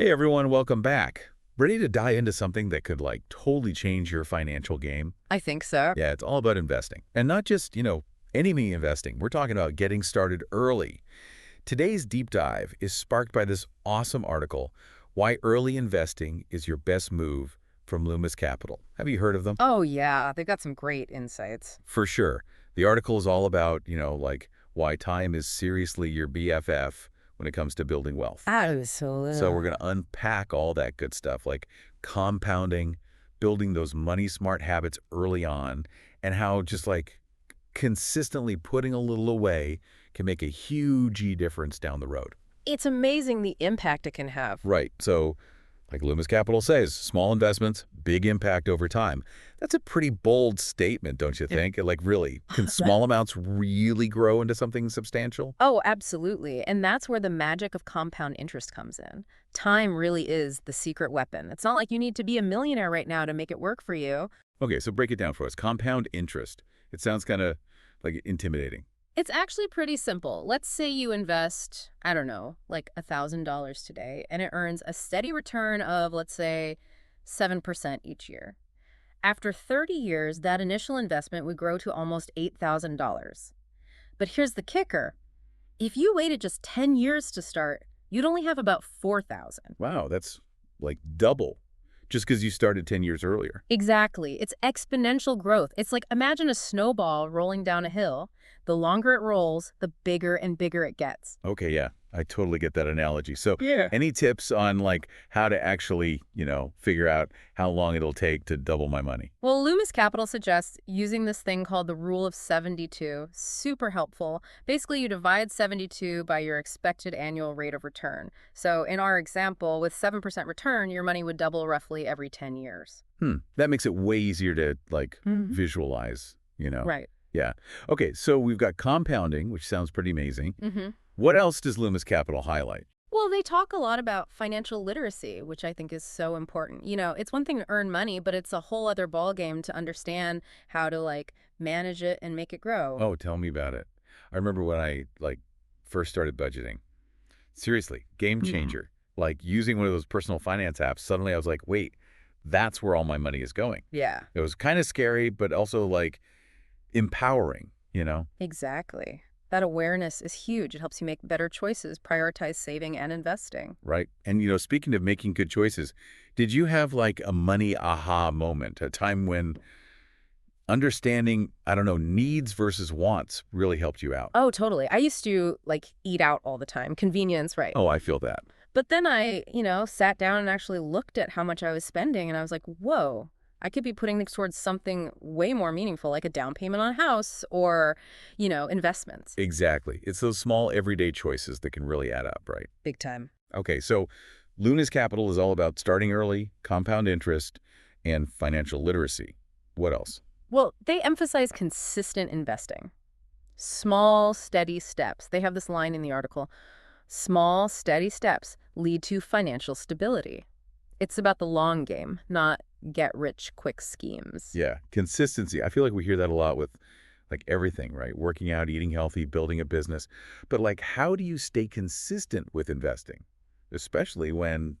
Hey everyone, welcome back. Ready to dive into something that could totally change your financial game? I think so. Yeah, it's all about investing. And not just, any investing. We're talking about getting started early. Today's deep dive is sparked by this awesome article, Why Early Investing is Your Best Move from Lumis Capital. Have you heard of them? Oh, yeah. They've got some great insights. For sure. The article is all about, why time is seriously your BFF when it comes to building wealth. So we're Absolutely. going to unpack all that good stuff, like compounding, building those money smart habits early on, and how just consistently putting a little away can make a huge difference down the road. It's amazing the impact it can have. Right. So like Lumis Capital says, small investments, big impact over time. That's a pretty bold statement, don't you think? Really, can small amounts really grow into something substantial? Oh, absolutely. And that's where the magic of compound interest comes in. Time really is the secret weapon. It's not like you need to be a millionaire right now to make it work for you. Okay, so break it down for us. Compound interest. It sounds kind of intimidating. It's actually pretty simple. Let's say you invest, I don't know, like $1,000 today, and it earns a steady return of, let's say, 7% each year. After 30 years, that initial investment would grow to almost $8,000. But here's the kicker. If you waited just 10 years to start, you'd only have about 4,000. Wow, that's like double just because you started 10 years earlier. Exactly. It's exponential growth. It's like imagine a snowball rolling down a hill. The longer it rolls, the bigger and bigger it gets. Okay, yeah, I totally get that analogy. So Yeah. any tips on how to actually, figure out how long it'll take to double my money? Well, Loomis Capital suggests using this thing called the Rule of 72. Super helpful. Basically, you divide 72 by your expected annual rate of return. So in our example, with 7% return, your money would double roughly every 10 years. That makes it way easier to Mhm. visualize. Right. Yeah. Okay, so we've got compounding, which sounds pretty amazing. hmm What else does Lumis Capital highlight? Well, they talk a lot about financial literacy, which I think is so important. It's one thing to earn money, but it's a whole other ballgame to understand how to manage it and make it grow. Oh, tell me about it. I remember when I first started budgeting. Seriously, game Yeah. changer. Using one of those personal finance apps, suddenly I was like, wait, that's where all my money is going. Yeah, It was kind of scary, but also empowering. exactly. That awareness is huge. It helps you make better choices, prioritize saving and investing. Right? And speaking of making good choices, did you have a money aha moment, a time when understanding, I don't know, needs versus wants really helped you out? Oh, totally. I used to eat out all the time. Convenience, right? Oh, I feel that. But then I, sat down and actually looked at how much I was spending and I was like, whoa, I could be putting this towards something way more meaningful, like a down payment on a house or, investments. Exactly. It's those small everyday choices that can really add up, right? Big time. Okay, so Luna's Capital is all about starting early, compound interest, and financial literacy. What else? Well, they emphasize consistent investing. Small, steady steps. They have this line in the article. Small, steady steps lead to financial stability. It's about the long game, not get-rich-quick schemes. Yeah, consistency. I feel like we hear that a lot with everything, right? Working out, eating healthy, building a business. But how do you stay consistent with investing? Especially when,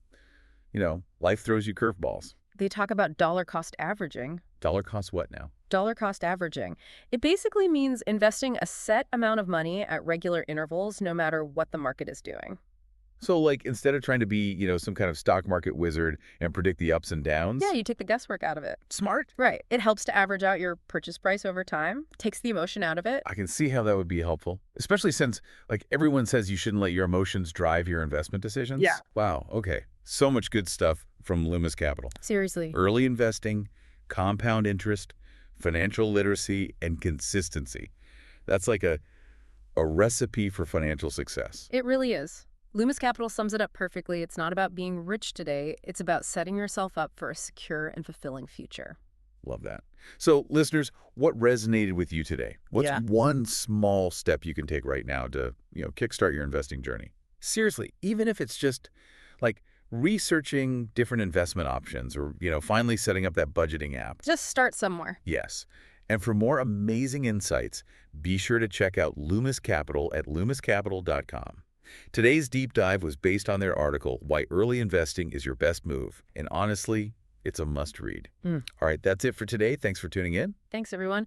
life throws you curveballs. They talk about dollar cost averaging. Dollar costs what now? Dollar cost averaging. It basically means investing a set amount of money at regular intervals, no matter what the market is doing. So instead of trying to be, some kind of stock market wizard and predict the ups and downs, Yeah, you take the guesswork out of it. smart. Right. It helps to average out your purchase price over time, takes the emotion out of it. I can see how that would be helpful, especially since everyone says you shouldn't let your emotions drive your investment decisions. Yeah. Wow. Okay. So much good stuff from Lumis Capital. Seriously. Early investing, compound interest, financial literacy, and consistency. That's like a recipe for financial success. It really is. Loomis Capital sums it up perfectly. It's not about being rich today. It's about setting yourself up for a secure and fulfilling future. Love that. So, listeners, what resonated with you today? What's Yeah. one small step you can take right now to, kickstart your investing journey? Seriously, even if it's just researching different investment options or, finally setting up that budgeting app. Just start somewhere. Yes. And for more amazing insights, be sure to check out Lumis Capital at lumiscapital.com. Today's deep dive was based on their article, Why Early Investing is Your Best Move. And honestly, it's a must-read. Hmm. All right, that's it for today. Thanks for tuning in. Thanks, everyone.